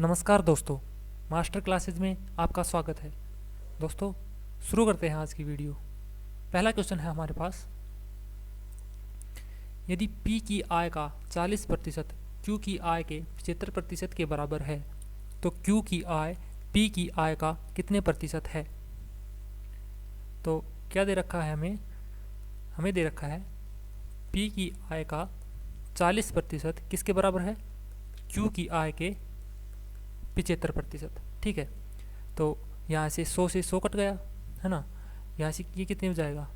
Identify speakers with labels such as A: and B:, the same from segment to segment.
A: नमस्कार दोस्तों, master classes में आपका स्वागत है। दोस्तों, शुरू करते हैं आज की वीडियो। पहला क्वेश्चन है हमारे पास, यदि P की आय का 40% Q की आय के 75% के बराबर है तो Q की आय P की आय का कितने प्रतिशत है। तो क्या दे रखा है हमें दे रखा है P की आय का 40% किसके बराबर है, Q की आय के 75%। ठीक है, तो यहाँ से 100 से 100 कट गया है ना। यहाँ से ये कितने हो जाएगा,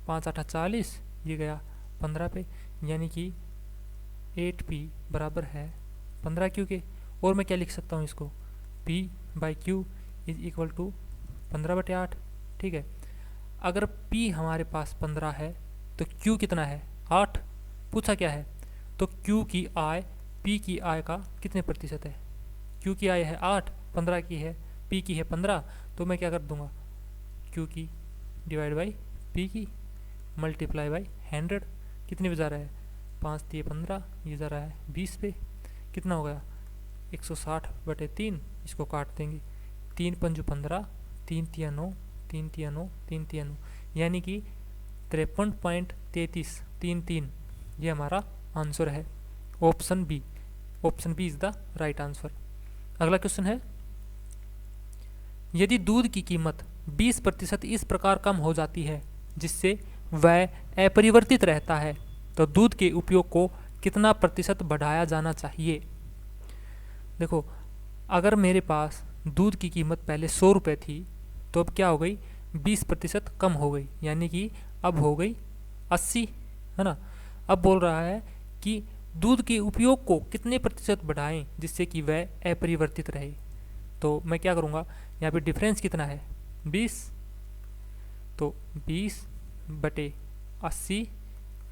A: 5 8 40, ये गया 15 पे, यानी कि 8P बराबर है 15Q के। और मैं क्या लिख सकता हूँ इसको, P by Q is equal to 15/8। ठीक है, अगर P हमारे पास 15 है तो Q कितना है, 8 पूछा क्या है, तो Q की आय P की आय का कितने प्रतिशत है। Q की आय है 8, 15 की है, P की है 15, तो मैं क्या कर दूंगा, Q की डिवाइड बाई P की मल्टीप्लाई बाई 100। कितने पे जा रहा है, 5 3 15, ये जा रहा है 20 पे। कितना हो गया, 160/3। इसको काट देंगे, 3 पंजू 15, 3 तिया 9, 3 तिया 9, 3 तिया 9, यानी कि 53.3333। ये हमारा आंसर है, option B. Option B is the right answer. अगला क्वेश्चन है, यदि दूध की कीमत 20% इस प्रकार कम हो जाती है जिससे वह अपरिवर्तित रहता है तो दूध के उपयोग को कितना प्रतिशत बढ़ाया जाना चाहिए। देखो, अगर मेरे पास दूध की कीमत पहले 100 रुपये थी तो अब क्या हो गई, 20% कम हो गई, यानी कि अब हो गई 80, है ना। अब बोल रहा है कि दूध के उपयोग को कितने प्रतिशत बढ़ाएं जिससे कि वह अपरिवर्तित रहे। तो मैं क्या करूँगा, यहाँ पे डिफरेंस कितना है, 20, तो 20/80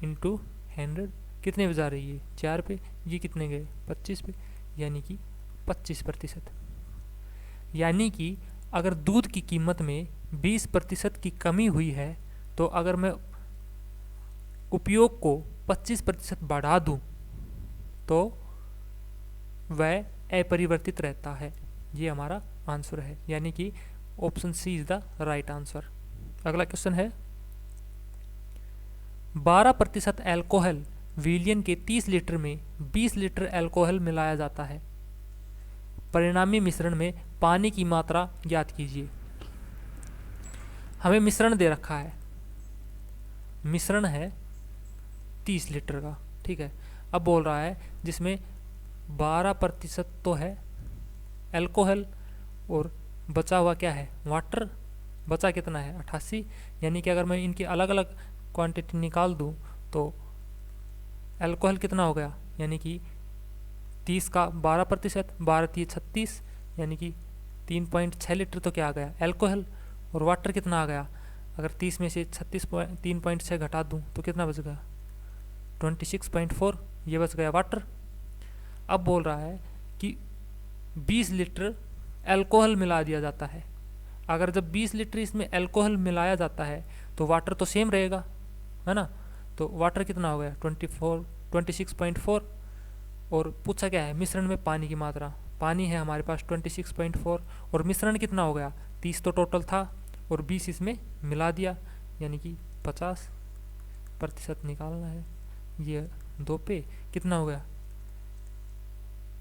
A: इंटू 100 कितने पे जा रही है, 4 पे, ये कितने गए 25 पे, यानी कि 25%। यानी कि अगर दूध की कीमत में 20% की कमी हुई है तो अगर मैं उपयोग को 25% बढ़ा दूं तो वह अपरिवर्तित रहता है। ये हमारा आंसर है, यानी कि option C is the right answer. अगला क्वेश्चन है, 12% एल्कोहल विलियन के 30 लीटर में 20 लीटर एल्कोहल मिलाया जाता है, परिणामी मिश्रण में पानी की मात्रा ज्ञात कीजिए। हमें मिश्रण दे रखा है, मिश्रण है 30 लीटर का। ठीक है, अब बोल रहा है जिसमें 12% तो है एल्कोहल और बचा हुआ क्या है, वाटर। बचा कितना है, 88, यानी कि अगर मैं इनकी अलग अलग क्वांटिटी निकाल दूं तो एल्कोहल कितना हो गया, यानी कि 30 का 12%, 12 3 36, यानी कि 3.6 लीटर तो क्या आ गया, एल्कोहल। और वाटर कितना आ गया, अगर 30 में से 3.6 घटा दूं तो कितना बच गया, 26.4, ये बच गया वाटर। अब बोल रहा है कि 20 लीटर एल्कोहल मिला दिया जाता है। अगर जब 20 लीटर इसमें एल्कोहल मिलाया जाता है तो वाटर तो सेम रहेगा, है ना। तो वाटर कितना हो गया, 26.4। और पूछा क्या है, मिश्रण में पानी की मात्रा, पानी है हमारे पास 26.4, और मिश्रण कितना हो गया, 30 तो टोटल था और 20 इसमें मिला दिया, यानी कि 50% निकालना है। ये 2 पे कितना हो गया,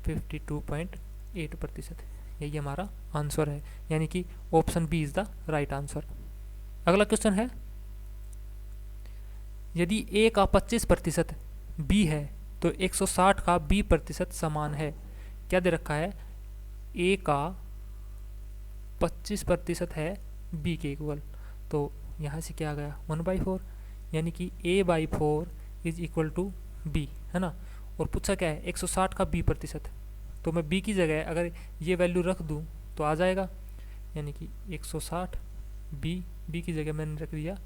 A: 52.8%। यही हमारा आंसर है, यानी कि option B is the right answer. अगला क्वेश्चन है, यदि ए का 25% बी है तो 160 का बी प्रतिशत समान है। क्या दे रखा है, ए का 25% है बी के इक्वल, तो यहाँ से क्या आ गया 1/4, यानी कि a/4 is equal to be, है ना। और पूछा क्या है, 160 का बी प्रतिशत, तो मैं बी की जगह अगर ये वैल्यू रख दूं तो आ जाएगा, यानी कि 160 बी की जगह मैंने रख दिया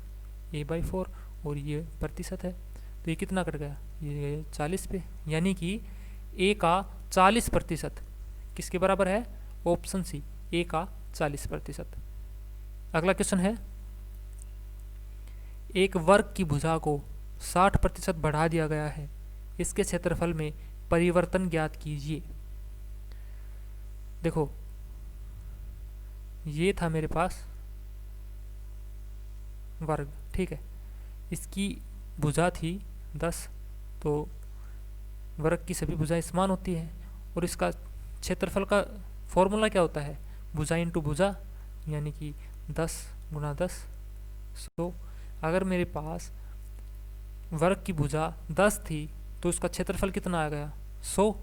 A: a/4 और ये प्रतिशत है, तो ये कितना कट गया, ये 40 पे, यानी कि ए का 40% किसके बराबर है, ऑप्शन सी, ए का 40%। अगला क्वेश्चन है, एक वर्ग की भुजा को 60% बढ़ा दिया गया है, इसके क्षेत्रफल में परिवर्तन ज्ञात कीजिए। देखो ये था मेरे पास वर्ग, ठीक है, इसकी भुजा थी 10, तो वर्ग की सभी भुजाएं समान होती हैं, और इसका क्षेत्रफल का फॉर्मूला क्या होता है, भुजा इंटू भुजा, यानी कि 10 गुना 10। सो अगर मेरे पास वर्ग की भुजा 10 थी तो इसका क्षेत्रफल कितना आ गया, 100।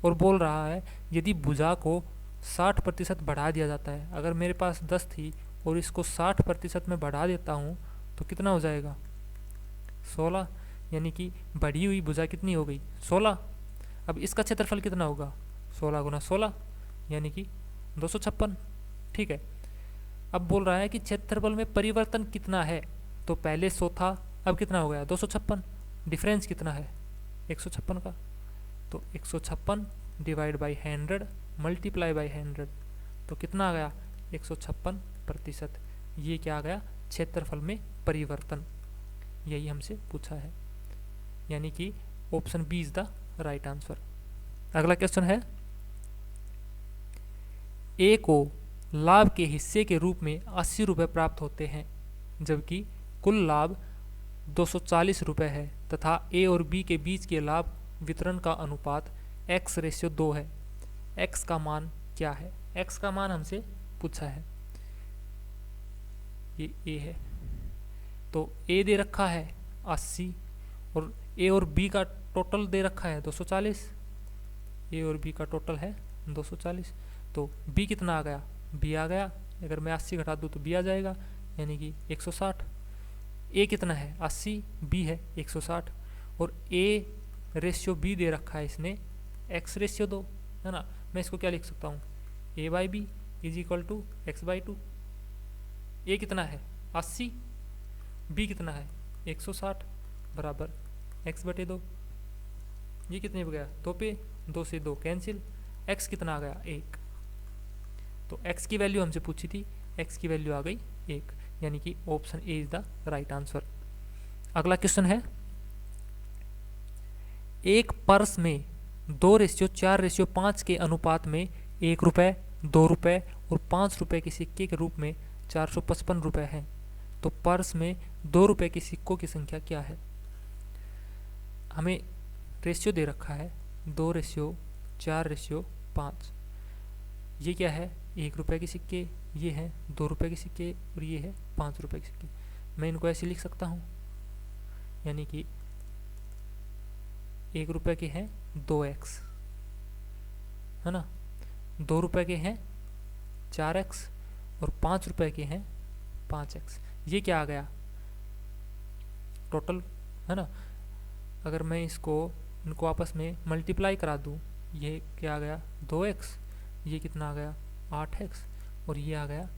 A: और बोल रहा है यदि भुजा को 60% बढ़ा दिया जाता है, अगर मेरे पास 10 थी और इसको 60% में बढ़ा देता हूँ तो कितना हो जाएगा, 16, यानी कि बढ़ी हुई भुजा कितनी हो गई, 16। अब इसका क्षेत्रफल कितना होगा, 16 गुना 16, यानी कि 256, ठीक है। अब बोल रहा है कि क्षेत्रफल में परिवर्तन कितना है, तो पहले 100 था, अब कितना हो गया 256, डिफरेंस कितना है 156 का, तो 156 डिवाइड बाई 100 मल्टीप्लाई बाई 100, तो कितना आ गया 156%। ये क्या आ गया, क्षेत्रफल में परिवर्तन, यही हमसे पूछा है, यानी कि option B is the right answer. अगला क्वेश्चन है, ए को लाभ के हिस्से के रूप में 80 रुपये प्राप्त होते हैं, जबकि कुल लाभ 240 रुपये है तथा ए और बी के बीच के लाभ वितरण का अनुपात x/2 है। x का मान क्या है, x का मान हमसे पूछा है, ये ए है, तो ए दे रखा है 80 और ए और बी का टोटल दे रखा है 240, ए और बी का टोटल है 240, तो बी कितना आ गया, बी आ गया, अगर मैं 80 घटा दूँ तो बी आ जाएगा, यानी कि 160। ए कितना है 80, बी है 160, और ए रेशियो बी दे रखा है इसने x/2, है ना। मैं इसको क्या लिख सकता हूँ, a by B is equal to x/2। A कितना है 80, बी कितना है 160, बराबर x/2। ये कितने पे गया, 2 पे, 2 से 2 कैंसिल, x कितना आ गया 1, तो x की वैल्यू हमसे पूछी थी, x की वैल्यू आ गई 1, यानी कि option A is the right answer. अगला क्वेश्चन है, एक पर्स में 2:4:5 के अनुपात में 1 रुपये, 2 रुपये और 5 रुपये के सिक्के के रूप में 455 रुपये हैं, तो पर्स में 2 रुपये के सिक्कों की संख्या क्या है। हमें रेशियो दे रखा है 2:4:5, ये क्या है 1 रुपये के सिक्के, ये है 2 रुपये के सिक्के और ये है 5 रुपये के सिक्के। मैं इनको ऐसे लिख सकता हूँ, यानी कि 1 रुपये के हैं 2x, है ना, 2 रुपये के हैं 4x और 5 रुपये के हैं 5x। ये क्या आ गया टोटल, है ना। अगर मैं इनको आपस में मल्टीप्लाई करा दूँ, ये क्या आ गया 2x, ये कितना आ गया 8x और ये आ गया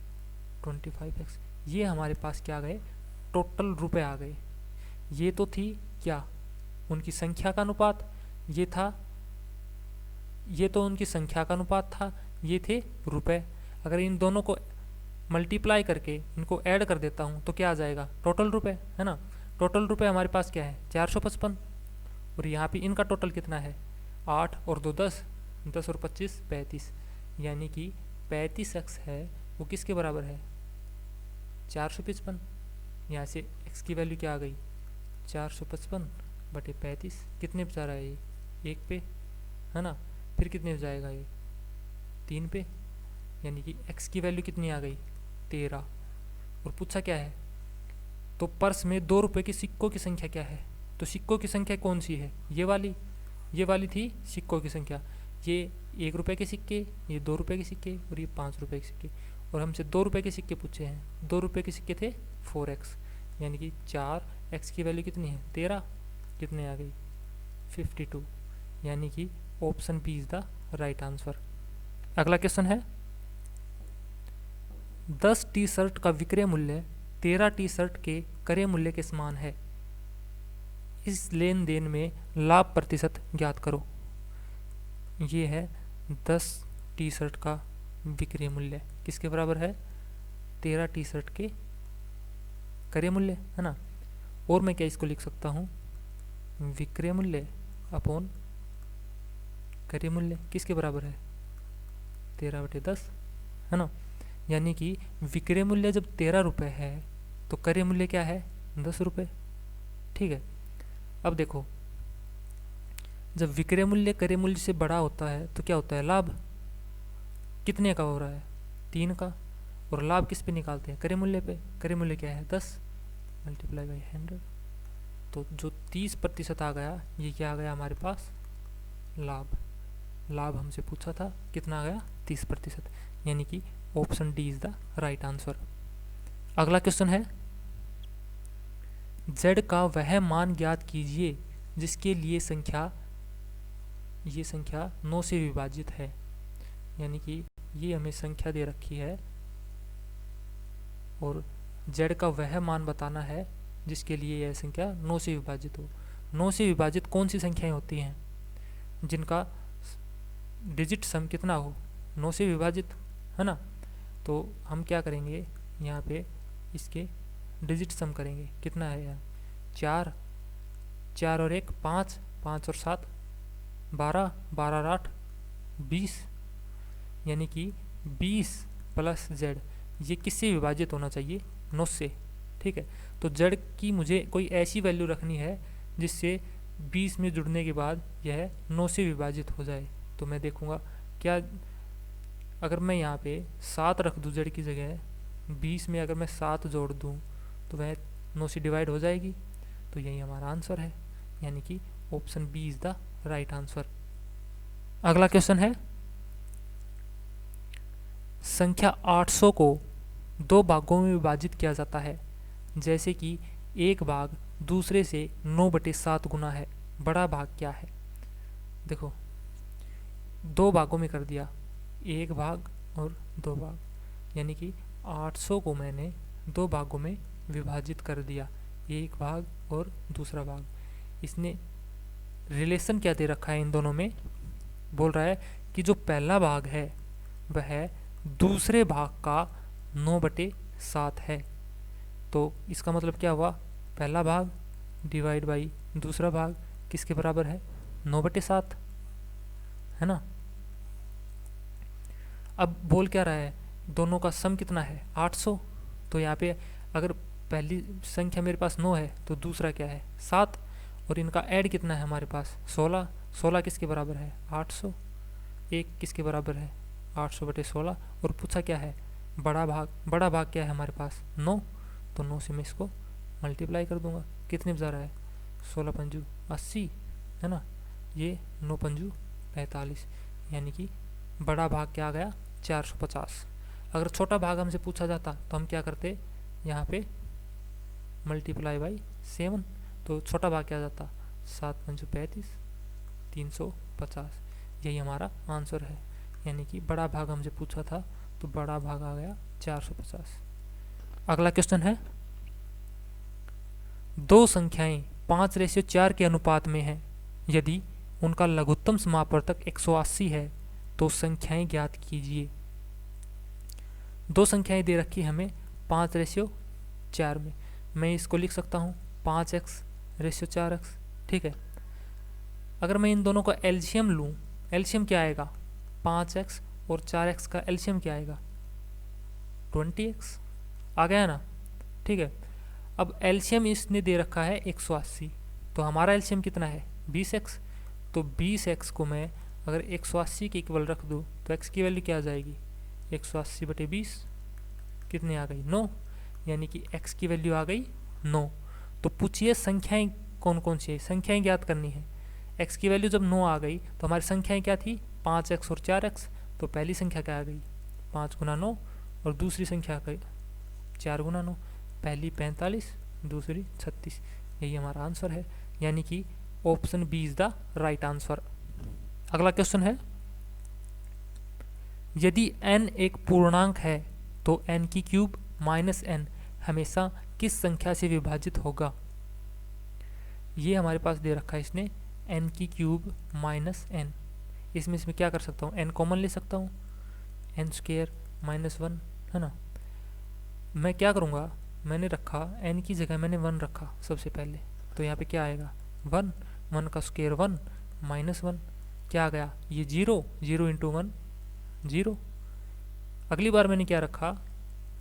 A: 25x। ये हमारे पास क्या आ गए, टोटल रुपए आ गए। ये तो थी क्या उनकी संख्या का अनुपात, ये तो उनकी संख्या का अनुपात था, ये थे रुपए। अगर इन दोनों को मल्टीप्लाई करके इनको ऐड कर देता हूँ तो क्या आ जाएगा टोटल रुपए, है ना। टोटल रुपए हमारे पास क्या है 455, और यहाँ पे इनका टोटल कितना है 8 और 2 10, 10 और 25 35, यानी कि 35x है वो किसके बराबर है 455। यहाँ से x की वैल्यू क्या आ गई 455 बटे 35, कितने पे जा रहा है ये 1 पे, है ना। फिर कितने पे जाएगा ये 3 पे, यानी कि x की वैल्यू कितनी आ गई 13। और पूछा क्या है, तो पर्स में 2 रुपये के सिक्कों की संख्या क्या है, तो सिक्कों की संख्या कौन सी है, ये वाली थी सिक्कों की संख्या। ये 1 रुपये के सिक्के, ये 2 रुपये के सिक्के और ये 5 रुपये के सिक्के, और हमसे 2 रुपये के सिक्के पूछे हैं। 2 रुपये के सिक्के थे 4x, यानी कि 4x की वैल्यू कितनी है 13, कितने आ गई 52, यानी कि option B is the right answer. अगला क्वेश्चन है, 10 टी शर्ट का विक्रय मूल्य 13 टी शर्ट के क्रय मूल्य के समान है, इस लेन देन में लाभ प्रतिशत ज्ञात करो। ये है 10 टी शर्ट का विक्रय मूल्य किसके बराबर है 13 टी शर्ट के क्रय मूल्य, है ना। और मैं क्या इसको लिख सकता हूँ, विक्रय मूल्य अपॉन क्रय मूल्य किसके बराबर है 13/10, है ना। यानी कि विक्रय मूल्य जब 13 रुपये है तो क्रय मूल्य क्या है, 10 रुपये। ठीक है, अब देखो जब विक्रय मूल्य क्रय मूल्य से बड़ा होता है तो क्या होता है, लाभ कितने का हो रहा है, 3 का। और लाभ किस पे निकालते हैं, क्रय मूल्य पे। क्रय मूल्य क्या है, 10 मल्टीप्लाई बाई 100। तो जो 30% आ गया, ये क्या आ गया हमारे पास, लाभ। लाभ हमसे पूछा था, कितना आ गया, 30%। यानी कि option D is the right answer. अगला क्वेश्चन है, z का वह मान ज्ञात कीजिए जिसके लिए ये संख्या 9 से विभाजित है। यानी कि ये हमें संख्या दे रखी है और z का वह मान बताना है जिसके लिए यह संख्या 9 से विभाजित हो। 9 से विभाजित कौन सी संख्याएं होती हैं जिनका डिजिट सम कितना हो, 9 से विभाजित, है ना। तो हम क्या करेंगे, यहाँ पे इसके डिजिट सम करेंगे। कितना है यहाँ, 4, 4 और 1 5, 5 और 7 12, 12 और 8 20। यानी कि 20 प्लस z, ये किससे विभाजित होना चाहिए, 9 से। ठीक है, तो z की मुझे कोई ऐसी वैल्यू रखनी है जिससे 20 में जुड़ने के बाद यह 9 से विभाजित हो जाए। तो मैं देखूंगा क्या, अगर मैं यहाँ पे 7 रख दूँ z की जगह, 20 में अगर मैं 7 जोड़ दूँ तो वह 9 से डिवाइड हो जाएगी। तो यही हमारा आंसर है, यानी कि option B is the right answer. अगला क्वेश्चन है, संख्या 800 को 2 भागों में विभाजित किया जाता है, जैसे कि एक भाग दूसरे से 9/7 गुना है, बड़ा भाग क्या है। देखो 2 भागों में कर दिया, एक भाग और 2 भाग, यानी कि 800 को मैंने 2 भागों में विभाजित कर दिया, एक भाग और दूसरा भाग। इसने रिलेशन क्या दे रखा है इन दोनों में, बोल रहा है कि जो पहला भाग है वह दूसरे भाग का 9/7 है। तो इसका मतलब क्या हुआ, पहला भाग डिवाइड बाई दूसरा भाग किसके बराबर है, 9/7, है ना। अब बोल क्या रहा है, दोनों का सम कितना है, 800। तो यहाँ पे अगर पहली संख्या मेरे पास 9 है तो दूसरा क्या है, 7, और इनका ऐड कितना है हमारे पास, 16। 16 किसके बराबर है, 800। एक किसके बराबर है, 800/16। और पूछा क्या है, बड़ा भाग। बड़ा भाग क्या है हमारे पास, 9। तो 9 से मैं इसको मल्टीप्लाई कर दूंगा, कितने बजा रहा है, 16 पंजू 80, है ना। ये 9 पंजू 45, यानी कि बड़ा भाग क्या आ गया, 450। अगर छोटा भाग हमसे पूछा जाता तो हम क्या करते, यहाँ पे मल्टीप्लाई बाई 7। तो छोटा भाग क्या आ जाता, 7 पंजू 35, 350। यही हमारा आंसर है, यानी कि बड़ा भाग हमसे पूछा था तो बड़ा भाग आ गया 450। अगला क्वेश्चन है, 2 संख्याएं 5:4 के अनुपात में हैं, यदि उनका लघुत्तम समापवर्तक 180 है तो संख्याएं ज्ञात कीजिए। 2 संख्याएं दे रखी हमें 5:4 में, मैं इसको लिख सकता हूँ 5x/4x। ठीक है, अगर मैं इन दोनों का एलसीएम लूँ, एलसीएम क्या आएगा, 5x और 4x का एलसीएम क्या आएगा, 20x आ गया ना। ठीक है, अब एलसीएम इसने दे रखा है 180, तो हमारा एलसीएम कितना है, 20x। तो 20x को मैं अगर 180 के इक्वल रख दूँ तो x की वैल्यू क्या आ जाएगी, 180/20, कितने आ गई, 9। यानी कि x की वैल्यू आ गई 9। तो पूछिए संख्याएं कौन कौन सी है, संख्याएं ज्ञात करनी है। x की वैल्यू जब 9 आ गई तो हमारी संख्याएं क्या थी, 5x और 4x। तो पहली संख्या क्या आ गई, 5 गुना 9, और दूसरी संख्या आ गई 4 गुना 9। पहली 45, दूसरी 36। यही हमारा आंसर है, यानी कि option B is the right answer. अगला क्वेश्चन है, यदि n एक पूर्णांक है तो n की क्यूब माइनस n हमेशा किस संख्या से विभाजित होगा। ये हमारे पास दे रखा है इसने, n की क्यूब माइनस n। इसमें क्या कर सकता हूँ, n कॉमन ले सकता हूँ, n² -1, है ना। मैं क्या करूँगा, मैंने रखा n की जगह मैंने 1 रखा सबसे पहले, तो यहाँ पे क्या आएगा, 1, 1 का स्क्वायर 1 -1, क्या आ गया, ये 0, 0 × 1 0, अगली बार मैंने क्या रखा,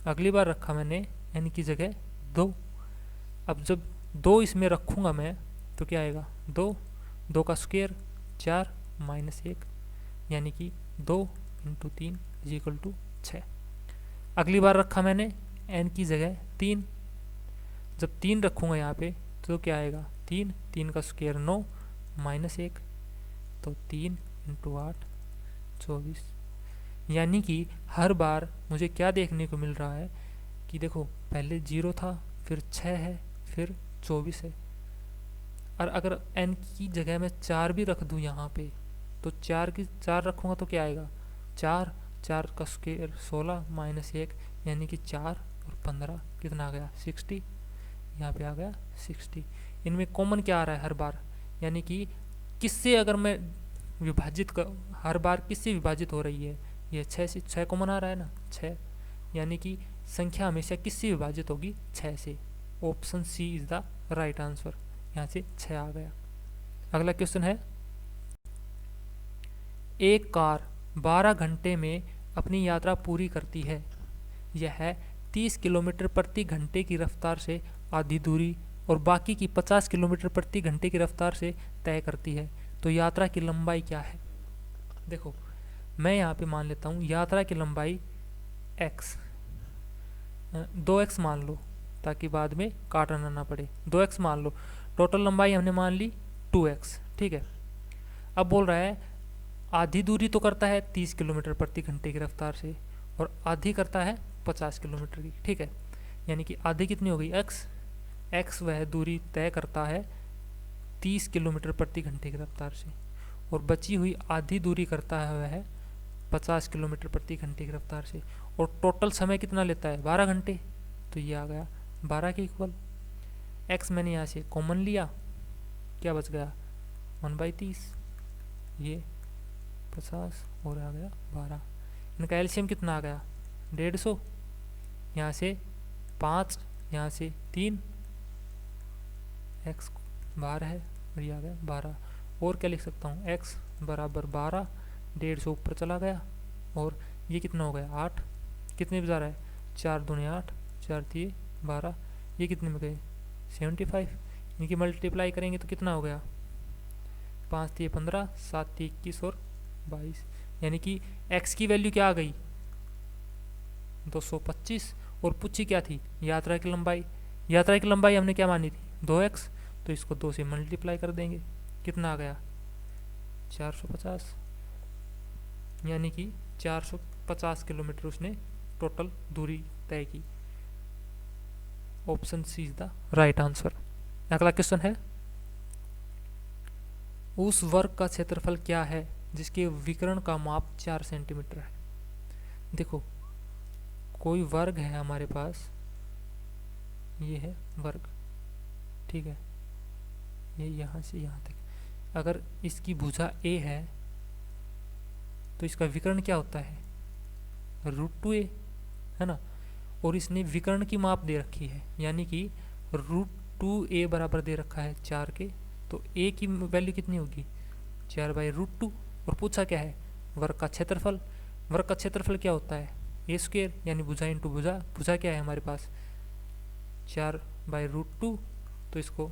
A: अगली बार रखा मैंने n की जगह 2। अब जब 2 इसमें रखूँगा मैं तो क्या आएगा, 2, 2 का स्क्वायर 4 माइनस 1, यानी कि 2 इंटू 3 इज इक्वल टू 6। अगली बार रखा मैंने n की जगह 3, जब 3 रखूँगा यहाँ पे तो क्या आएगा, 3, 3 का स्क्वायर 9 माइनस 1, तो 3 इंटू 8 24। यानी कि हर बार मुझे क्या देखने को मिल रहा है कि देखो पहले 0 था, फिर 6 है, फिर 24 है। और अगर n की जगह मैं 4 भी रख दूँ यहाँ पे तो 4 रखूँगा तो क्या आएगा, 4, 4 का स्क्वायर 16 माइनस 1, यानी कि 4 और 15 कितना आ गया, 60। यहाँ पे आ गया 60। इनमें कॉमन क्या आ रहा है हर बार, यानी कि किससे अगर मैं विभाजित कर, हर बार किससे विभाजित हो रही है, ये 6 से, 6 कॉमन आ रहा है ना, 6, यानी कि संख्या हमेशा किससे विभाजित होगी, 6 से। Option C is the right answer, यहाँ से 6 आ गया। अगला क्वेश्चन है, एक कार 12 घंटे में अपनी यात्रा पूरी करती है। यह 30 किलोमीटर प्रति घंटे की रफ्तार से आधी दूरी और बाकी की 50 किलोमीटर प्रति घंटे की रफ्तार से तय करती है, तो यात्रा की लंबाई क्या है। देखो मैं यहाँ पे मान लेता हूँ यात्रा की लंबाई x, 2x मान लो ताकि बाद में काटना ना पड़े, 2x मान लो। टोटल लंबाई हमने मान ली 2x, ठीक है। अब बोल रहा है आधी दूरी तो करता है 30 किलोमीटर प्रति घंटे की रफ्तार से और आधी करता है 50 किलोमीटर की, ठीक है। यानी कि आधी कितनी हो गई, x वह दूरी तय करता है 30 किलोमीटर प्रति घंटे की रफ्तार से और बची हुई आधी दूरी करता है वह 50 किलोमीटर प्रति घंटे की रफ्तार से, और टोटल समय कितना लेता है, 12 घंटे। तो ये आ गया 12 के इक्वल। x मैंने यहाँ से कॉमन लिया, क्या बच गया, 1/30, ये 50 और आ गया 12। इनका एलसीएम कितना आ गया, 150। यहाँ से 5, यहाँ से 3, x बाहर है और ये आ गया 12। और क्या लिख सकता हूँ, x बराबर 12, 150 ऊपर चला गया और ये कितना हो गया 8, कितने बजा रहा है, 4 दूनी 8, 4 3 12, ये कितने में गए 75। इनकी मल्टीप्लाई करेंगे तो कितना हो गया, 5 3 15, 7 3 21 और 22, यानी कि x की वैल्यू क्या आ गई 225। और पूछी क्या थी, यात्रा की लंबाई। यात्रा की लंबाई हमने क्या मानी थी 2x, तो इसको 2 से मल्टीप्लाई कर देंगे, कितना आ गया 450, यानी कि 450 किलोमीटर उसने टोटल दूरी तय की। Option C is the right answer. अगला क्वेश्चन है, उस वर्ग का क्षेत्रफल क्या है जिसके विकर्ण का माप 4 सेंटीमीटर है। देखो कोई वर्ग है हमारे पास, ये है वर्ग, ठीक है, ये यहाँ से यहाँ तक। अगर इसकी भुजा a है तो इसका विकर्ण क्या होता है, √2a, है ना। और इसने विकर्ण की माप दे रखी है, यानी कि √2a बराबर दे रखा है 4 के, तो a की वैल्यू कितनी होगी 4/√2। और पूछा क्या है, वर्ग का क्षेत्रफल। वर्ग का क्षेत्रफल क्या होता है a², यानी भुजा इंटू भुजा। भुजा क्या है हमारे पास 4/√2, तो इसको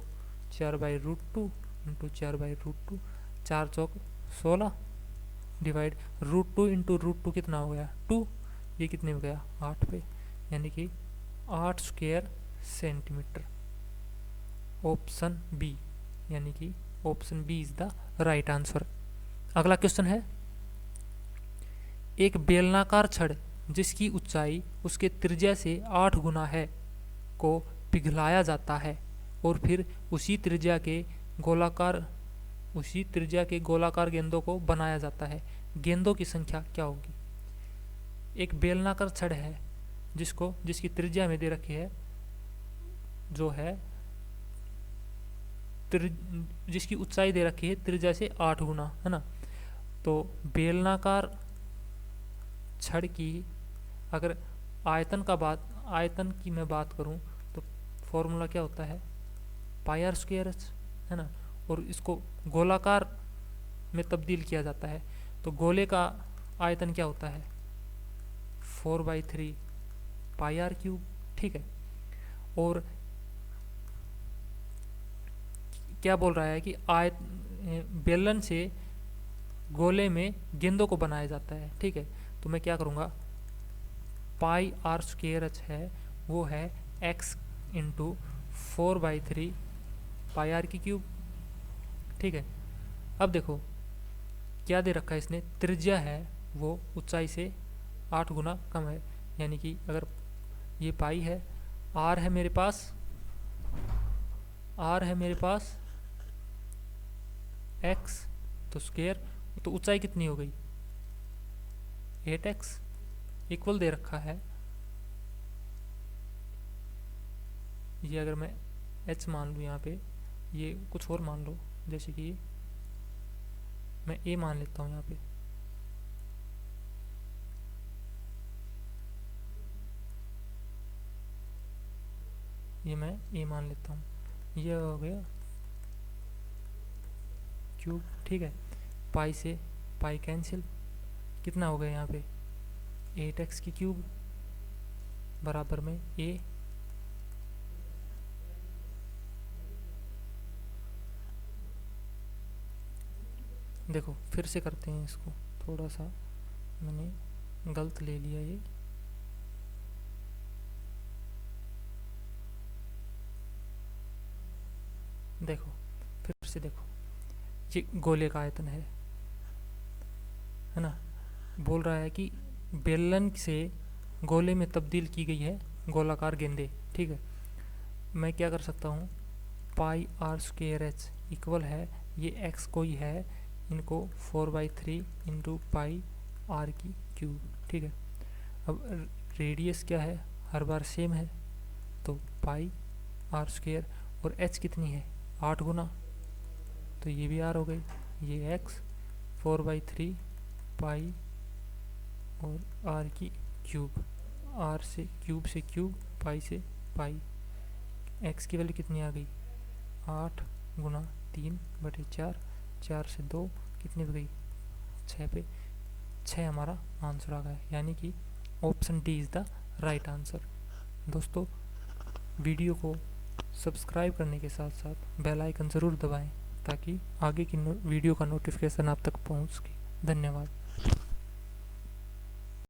A: 4/√2 इंटू 4/√2, 4 चौक 16 डिवाइड √2 इंटू √2 कितना हो गया 2, ये कितने में गया 8 पे, यानी कि 8 स्क्वायर सेंटीमीटर। ऑप्शन बी, यानी कि option B is the right answer. अगला क्वेश्चन है, एक बेलनाकार छड़ जिसकी ऊंचाई उसके त्रिज्या से 8 गुना है को पिघलाया जाता है और फिर उसी त्रिज्या के गोलाकार गेंदों को बनाया जाता है। गेंदों की संख्या क्या होगी। एक बेलनाकार छड़ है जिसकी त्रिज्या में दे रखी है, जो है जिसकी ऊंचाई दे रखी है त्रिज्या से 8 गुना, है ना। तो बेलनाकार छड़ की अगर आयतन की मैं बात करूं तो फॉर्मूला क्या होता है πr², है ना। और इसको गोलाकार में तब्दील किया जाता है, तो गोले का आयतन क्या होता है 4/3 पाई आर क्यूब। ठीक है, और क्या बोल रहा है कि बेलन से गोले में गेंदों को बनाया जाता है। ठीक है, तो मैं क्या करूँगा, पाई आर स्क्वेयर एच है वो है x इंटू 4/3 पाई आर की क्यूब। ठीक है, अब देखो क्या दे रखा है इसने, त्रिज्या है वो ऊंचाई से 8 गुना कम है, यानी कि अगर ये पाई है, r है मेरे पास, x तो स्क्वायर, तो ऊंचाई कितनी हो गई 8x इक्वल दे रखा है। ये अगर मैं h मान लूँ यहाँ पे, ये कुछ और मान लो, जैसे कि मैं a मान लेता हूँ यहाँ पे, ये मैं a मान लेता हूँ, ये हो गया क्यूब। ठीक है, पाई से पाई कैंसिल, कितना हो गया यहाँ पे 8x की क्यूब बराबर में a। देखो फिर से करते हैं इसको, थोड़ा सा मैंने गलत ले लिया ये। देखो फिर से देखो, ये गोले का आयतन है ना, बोल रहा है कि बेलन से गोले में तब्दील की गई है गोलाकार गेंदे। ठीक है, मैं क्या कर सकता हूँ, पाई आर स्क्वेयर एच इक्वल है, ये एक्स कोई है, इनको 4/3 इंटू पाई आर की क्यूब। ठीक है, अब रेडियस क्या है, हर बार सेम है, तो पाई आर स्क्वेयर, और एच कितनी है 8 गुना, तो ये भी आर हो गई, ये एक्स 4/3 पाई और आर की क्यूब, आर से क्यूब, पाई से पाई, एक्स की वैल्यू कितनी आ गई 8 गुना 3/4, 4 से 2 कितनी हो गई 6 पे 6 हमारा आंसर आ गया, यानी कि option D is the right answer. दोस्तों, वीडियो को सब्सक्राइब करने के साथ साथ बेल आइकन ज़रूर दबाएं ताकि आगे की वीडियो का नोटिफिकेशन आप तक पहुंच सके। धन्यवाद।